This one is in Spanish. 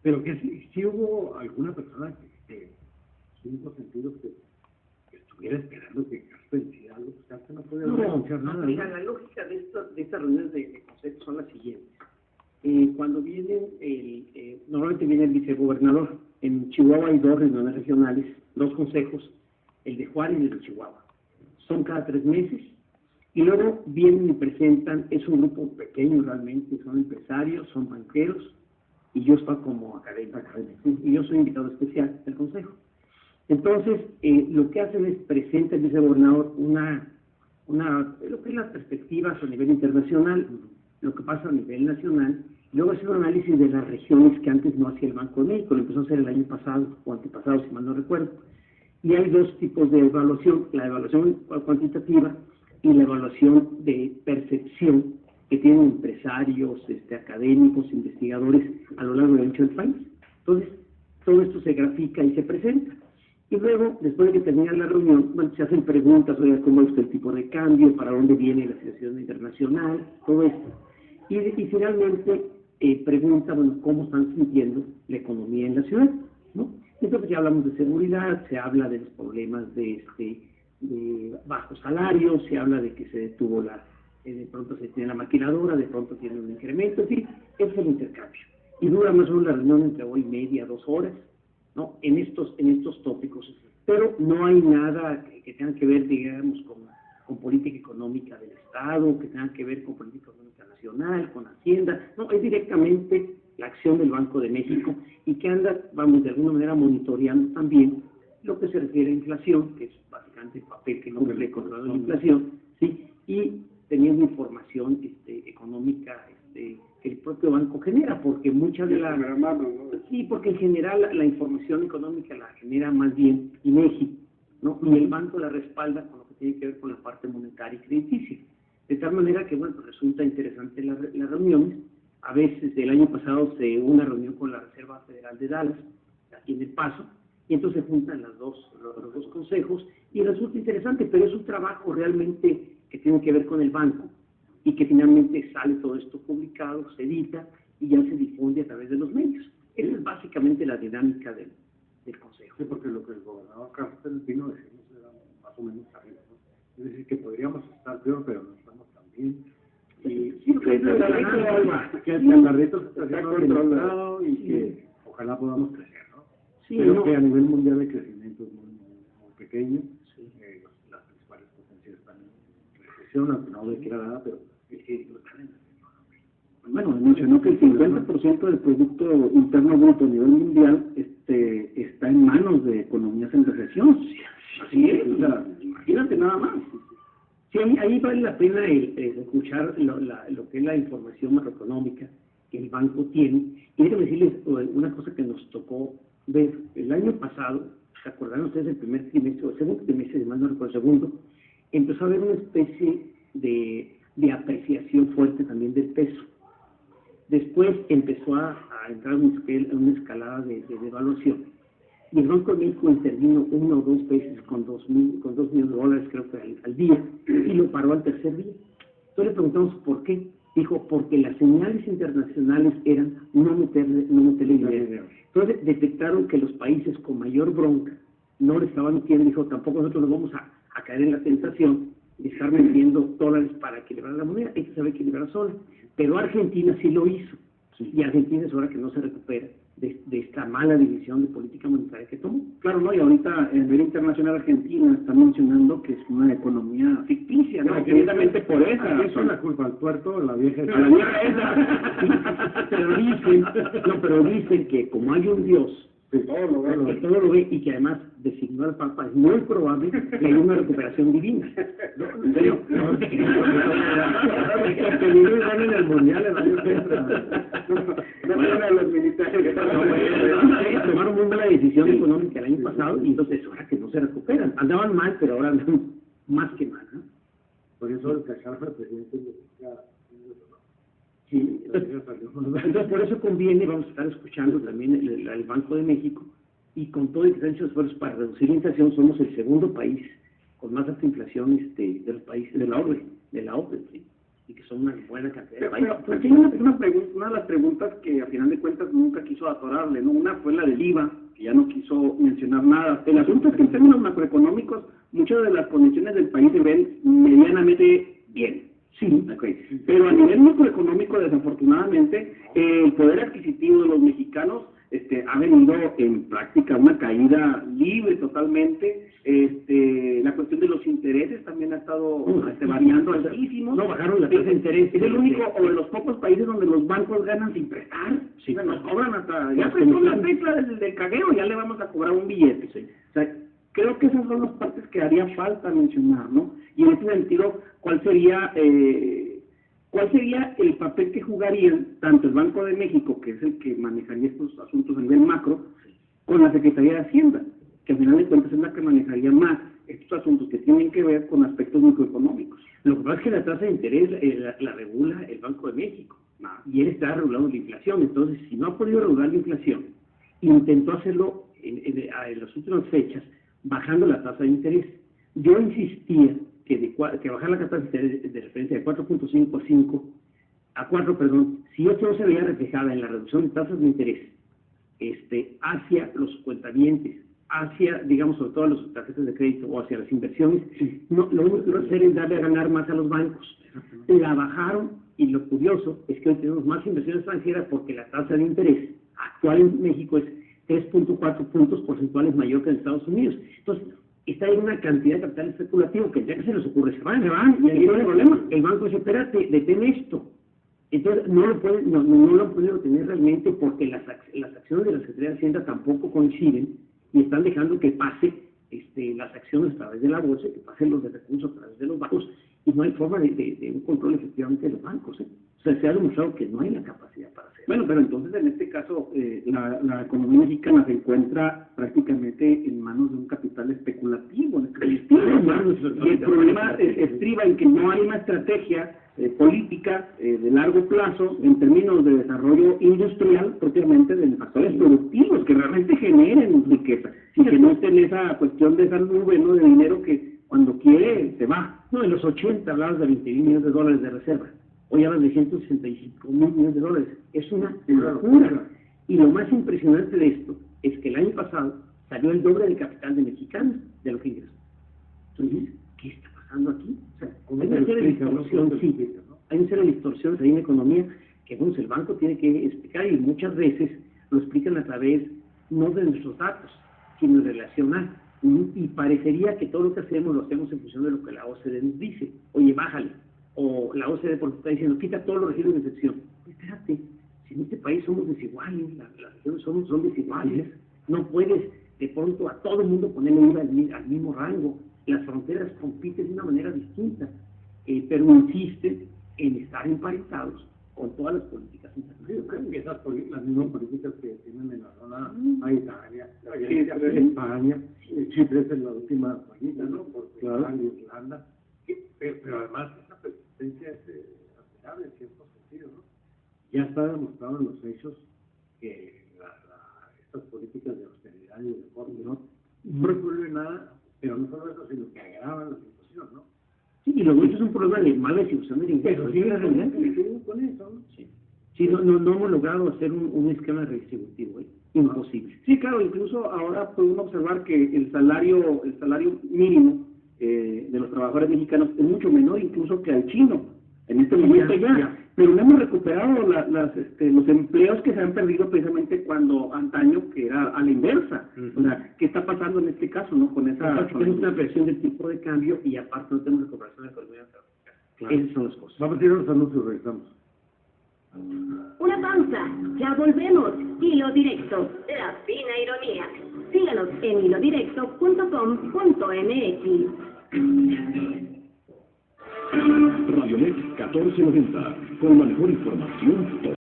Pero que sí hubo alguna persona que cinco sentidos que estuviera esperando que Casper hiciera algo, pues Casper no puede anunciar nada. Mira, la lógica de estas reuniones de consejo son las siguientes. Cuando vienen, normalmente viene el vicegobernador. En Chihuahua hay 2 reuniones regionales, 2 consejos, el de Juárez y el de Chihuahua. Son cada 3 meses. Y luego vienen y presentan, es un grupo pequeño realmente, son empresarios, son banqueros, y yo estoy como académico, y yo soy invitado especial del consejo. Entonces, lo que hacen es presenta el vicegobernador lo que es las perspectivas a nivel internacional, lo que pasa a nivel nacional, y luego hace un análisis de las regiones que antes no hacía el Banco de México, lo empezó a hacer el año pasado o antepasado, si mal no recuerdo. Y hay 2 tipos de evaluación, la evaluación cuantitativa y la evaluación de percepción que tienen empresarios, académicos, investigadores a lo largo y ancho del país. Entonces, todo esto se grafica y se presenta. Y luego, después de que termina la reunión, se hacen preguntas sobre cómo es el tipo de cambio, para dónde viene la situación internacional, todo esto. Y finalmente pregunta, cómo están sintiendo la economía en la ciudad, ¿no? Entonces ya hablamos de seguridad, se habla de los problemas de bajos salarios, se habla de que se detuvo de pronto se tiene la maquinadora, de pronto tiene un incremento, en fin, ese es el intercambio. Y dura más o menos la reunión entre hora y media, 2 horas, ¿no? En estos tópicos. Pero no hay nada que tenga que ver, digamos, con política económica del Estado, que tenga que ver con política económica nacional, con Hacienda. No, es directamente la acción del Banco de México y que anda, de alguna manera monitoreando también lo que se refiere a inflación, que es básicamente el papel que no le controla la inflación, ¿sí? Y teniendo información económica que el propio banco genera, porque muchas de las... Sí, porque en general la información económica la genera más bien INEGI, ¿no? Y el banco la respalda con lo que tiene que ver con la parte monetaria y crediticia. De tal manera que, resulta interesante las reuniones. A veces, el año pasado se hubo una reunión con la Reserva Federal de Dallas, aquí en El Paso, y entonces se juntan los dos consejos, y resulta interesante, pero es un trabajo realmente que tiene que ver con el banco, y que finalmente sale todo esto publicado, se edita, y ya se difunde a través de los medios. Esa es básicamente la dinámica del consejo. Sí, porque lo que el gobernador Casper vino a decirnos era más o menos arriba, ¿no? Es decir, que podríamos estar peor, pero no estamos tan bien. Y que el carrito se está controlado y que ojalá podamos crecer, ¿no? Sí, pero que a nivel mundial el crecimiento es muy pequeño. Sí. Las principales potencias están en recesión, aunque no le quiera nada, pero lo están en recesión. Mencionó que el 50% del Producto Interno Bruto a nivel mundial está en manos de economías en recesión. Así es, imagínate nada más. Sí, ahí vale la pena escuchar lo que es la información macroeconómica que el banco tiene. Y déjenme decirles una cosa que nos tocó ver el año pasado. ¿Se acordaron ustedes del primer trimestre, o el segundo trimestre, si mal no recuerdo, el segundo? Empezó a haber una especie de apreciación fuerte también del peso. Después empezó a entrar en una escalada de devaluación. Y el Banco de México intervino 1 o 2 veces con $2 millones, creo que al día, y lo paró al tercer día. Entonces le preguntamos por qué. Dijo, porque las señales internacionales eran no meterle dinero. Entonces detectaron que los países con mayor bronca no le estaban metiendo. Dijo, tampoco nosotros nos vamos a caer en la tentación de estar metiendo dólares para equilibrar la moneda. Hay que saber equilibrar sola. Pero Argentina sí lo hizo. Sí. Y Argentina es hora que no se recupera de esta mala decisión de política monetaria que tomó. Claro, ¿no? Y ahorita en nivel internacional Argentina está mencionando que es una economía ficticia, ¿no? Directamente por esa. Eso es la culpa al puerto, la vieja esa. pero dicen que como hay un Dios, que todo lo ve y que además designó al Papa, es muy probable que haya una recuperación divina. ¿En serio? Que Perú gane en el Mundial el año que entra. No, los militares tomaron muy mala decisión económica el año pasado y entonces ahora que no se recuperan. Andaban mal, pero ahora andan más que mal, ¿no? Por eso el cacharro del presidente Sí, entonces por eso conviene, vamos a estar escuchando también el Banco de México, y con todo el que han hecho esfuerzos para reducir la inflación, somos el segundo país con más alta inflación de los países de la OCDE, ¿sí? y que son una buena cantidad de Pero países. aquí hay una de las preguntas que a final de cuentas nunca quiso atorarle, ¿no? Una fue la del IVA, que ya no quiso mencionar nada. El asunto es que en términos macroeconómicos, muchas de las condiciones del país se ven medianamente bien. Sí, okay. Pero a nivel macroeconómico, desafortunadamente, el poder adquisitivo de los mexicanos ha venido en práctica una caída libre totalmente. La cuestión de los intereses también ha estado variando altísimo. No bajaron la tasa de interés. Es el único o de los pocos países donde los bancos ganan sin prestar. Sí, nos cobran hasta, ya prestó la tecla del cagueo, ya le vamos a cobrar un billete. Sí. O sea, creo que esas son las partes que haría falta mencionar, ¿no? Y en ese sentido, ¿cuál sería el papel que jugarían tanto el Banco de México, que es el que manejaría estos asuntos a nivel macro, con la Secretaría de Hacienda, que al final de cuentas es la que manejaría más estos asuntos que tienen que ver con aspectos microeconómicos? Lo que pasa es que la tasa de interés la regula el Banco de México, y él está regulando la inflación. Entonces, si no ha podido regular la inflación, intentó hacerlo en las últimas fechas, bajando la tasa de interés. Yo insistía que bajar la tasa de interés de referencia de 4.5 a 4, si esto no se veía reflejada en la reducción de tasas de interés hacia los cuentavientes, hacia, digamos, sobre todo a los tarjetas de crédito o hacia las inversiones, no, lo único que iba a hacer es darle a ganar más a los bancos. La bajaron, y lo curioso es que hoy tenemos más inversión extranjera porque la tasa de interés actual en México es 3.4 puntos porcentuales mayor que en Estados Unidos. Entonces, está en una cantidad de capital especulativo que ya que se les ocurre, se van, y aquí no hay problema. El banco dice, espérate, detén esto. Entonces, no lo han podido tener realmente porque las acciones de la Secretaría de Hacienda tampoco coinciden y están dejando que pase las acciones a través de la bolsa, que pasen los de recursos a través de los bancos, y no hay forma de un control efectivamente de los bancos. O sea, se ha demostrado que no hay la capacidad para hacerlo. Bueno, pero entonces en este caso la economía mexicana se encuentra prácticamente en manos de un capital especulativo. Y el problema estriba en que no hay una estrategia política de largo plazo en términos de desarrollo industrial, propiamente de factores productivos que realmente generen riqueza y que no estén esa cuestión de esa nube, ¿no?, de dinero que cuando quiere se va. No, en los 80 hablabas de 20 mil millones de dólares de reserva. Hoy hablan de 165 mil millones de dólares. Es una locura. Y lo más impresionante de esto es que el año pasado salió el doble de capital de mexicanos de lo que ingresó. Entonces, ¿qué está pasando aquí? O sea, hay una serie de distorsiones, hay una serie de distorsiones ahí en la economía que el banco tiene que explicar, y muchas veces lo explican a través no de nuestros datos, sino en relación a, y parecería que todo lo que hacemos lo hacemos en función de lo que la OCDE nos dice. Oye, bájale. O la OCDE por está diciendo, quita todos los residuos de excepción. Espérate, si en este país somos desiguales, las regiones son desiguales, no puedes de pronto a todo el mundo ponerle IVA al mismo rango. Las fronteras compiten de una manera distinta, pero insisten en estar emparentados con todas las políticas internacionales. Yo creo que las mismas políticas que tienen en la zona a Italia, España, Chipre es la última política, ¿no? Porque Irlanda, pero además esa persistencia es admirable en cierto sentido, ¿no? Ya está demostrado en los hechos que estas políticas de austeridad y de reforma no resuelven nada, pero no solo eso, sino que agravan la situación, ¿no? Sí, y luego eso es un problema de mala distribución del ingreso. Sí, la realidad con eso, ¿no? Sí, no hemos logrado hacer un esquema redistributivo, imposible. Sí, claro, incluso ahora podemos observar que el salario mínimo de los trabajadores mexicanos es mucho menor incluso que al chino, en este momento ya. Pero no hemos recuperado los empleos que se han perdido precisamente cuando antaño, que era a la inversa. O sea, ¿qué está pasando en este caso, no? Con esa... Tenemos una presión del tipo de cambio y aparte no tenemos recuperación de la economía. Claro. Esas son las cosas. Vamos a ir a los anuncios, regresamos. Una pausa, ya volvemos. Hilo Directo, la fina ironía. Síganos en hilodirecto.com.mx. Radionet 1490, con la mejor información.